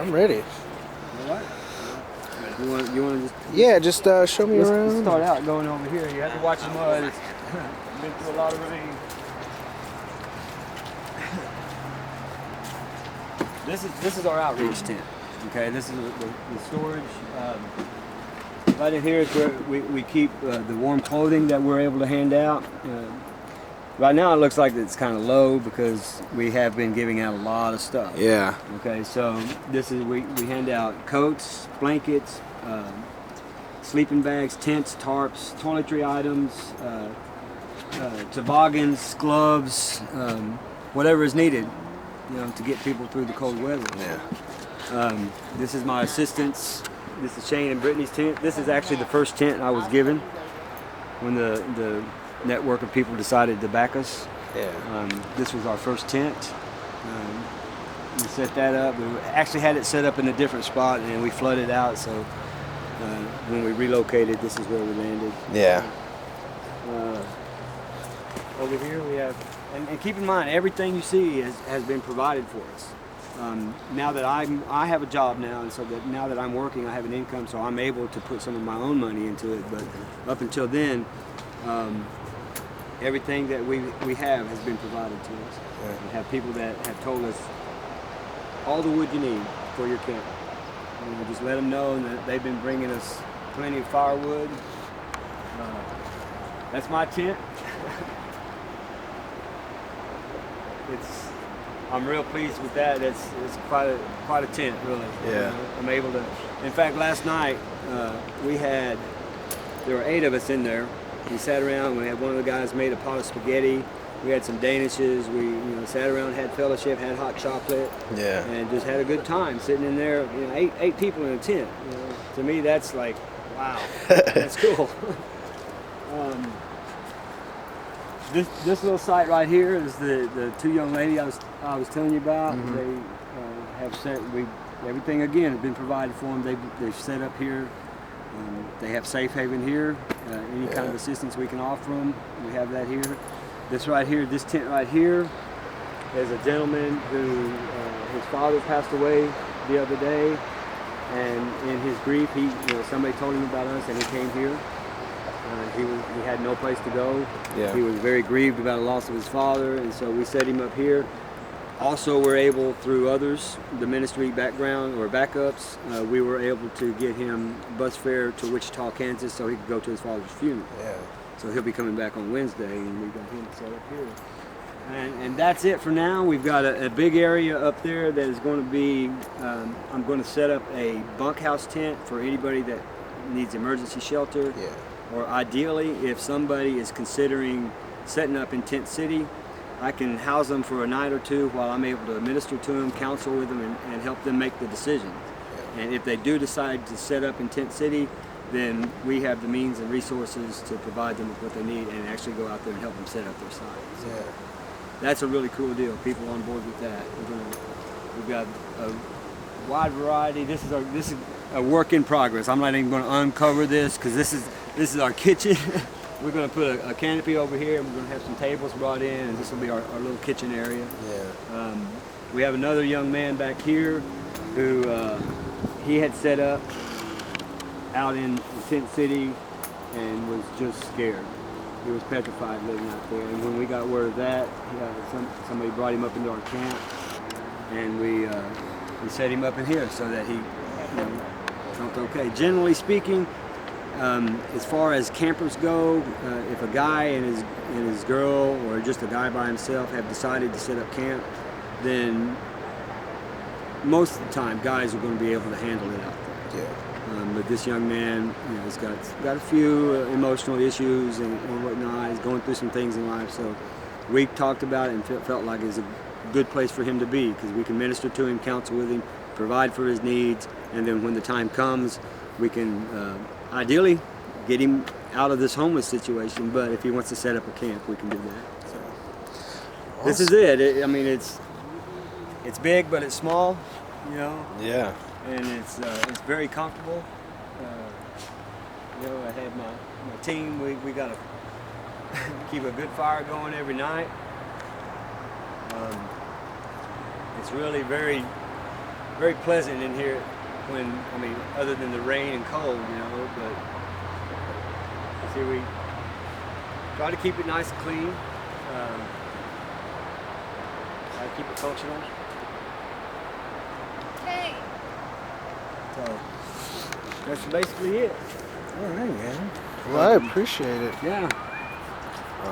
I'm ready. All right. You want to just... Yeah, just show me around. Let's start out going over here. You have to watch the mud. It's been through a lot of rain. This is our outreach tent. Okay, this is the storage. Right in here is where we keep the warm clothing that we're able to hand out. Right now it looks like it's kind of low because we have been giving out a lot of stuff. Yeah. Okay, so this is we hand out coats, blankets, sleeping bags, tents, tarps, toiletry items, toboggans, gloves, whatever is needed, to get people through the cold weather. Yeah. This is my assistants. This is Shane and Brittany's tent. This is actually the first tent I was given when the network of people decided to back us. Yeah. This was our first tent. We set that up. We actually had it set up in a different spot, and we flooded out. So when we relocated, this is where we landed. Yeah. Over here we have, and keep in mind, everything you see has been provided for us. Now that I have a job now, and so that now that I'm working, I have an income, so I'm able to put some of my own money into it. But up until then, everything that we have has been provided to us. Yeah. We have people that have told us all the wood you need for your camp. Just let them know that they've been bringing us plenty of firewood. That's my tent. I'm real pleased with that. It's quite a tent, really. Yeah. I'm able to. In fact, last night there were 8 of us in there. We sat around. We had one of the guys made a pot of spaghetti. We had some danishes. We sat around, had fellowship, had hot chocolate. Yeah. And just had a good time sitting in there. Eight people in a tent. To me, that's like, wow, that's cool. This little site right here is the 2 young ladies I was telling you about. Mm-hmm. They have set everything again has been provided for them. They've set up here. They have safe haven here. Any kind of assistance we can offer them, we have that here. This right here, this tent right here, is a gentleman who his father passed away the other day, and in his grief, somebody told him about us, and he came here. He had no place to go. Yeah. He was very grieved about the loss of his father, and so we set him up here. Also, we're able, through others, the ministry background or backups, we were able to get him bus fare to Wichita, Kansas, so he could go to his father's funeral. Yeah. So he'll be coming back on Wednesday, and we got him set up here. And that's it for now. We've got a big area up there that is going to be, I'm going to set up a bunkhouse tent for anybody that needs emergency shelter. Yeah. Or ideally, if somebody is considering setting up in Tent City, I can house them for a night or 2 while I'm able to minister to them, counsel with them, and help them make the decision. Yeah. And if they do decide to set up in Tent City, then we have the means and resources to provide them with what they need and actually go out there and help them set up their sites. Yeah. That's a really cool deal. People on board with that. We've got a wide variety. This is a work in progress. I'm not even going to uncover this because this is our kitchen. We're going to put a canopy over here, and we're going to have some tables brought in, and this will be our little kitchen area. Yeah. We have another young man back here who he had set up out in Tent City and was just scared. He was petrified living out there, and when we got word of that, somebody brought him up into our camp, and we set him up in here so that he felt okay. Generally speaking, as far as campers go, if a guy and his girl, or just a guy by himself, have decided to set up camp, then most of the time guys are going to be able to handle it out there. Yeah. But this young man, he's got a few emotional issues and whatnot. He's going through some things in life, so we talked about it and felt like it's a good place for him to be because we can minister to him, counsel with him, provide for his needs, and then when the time comes, we can ideally get him out of this homeless situation. But if he wants to set up a camp, we can do that. So, awesome. This is it. It's big, but it's small. Yeah. And it's very comfortable. I have my team. We got to keep a good fire going every night. It's really very very pleasant in here when, I mean, other than the rain and cold, you know, but see, we try to keep it nice and clean. Try to keep it functional. Hey. So that's basically it. All right, man. Well, I appreciate it. Yeah.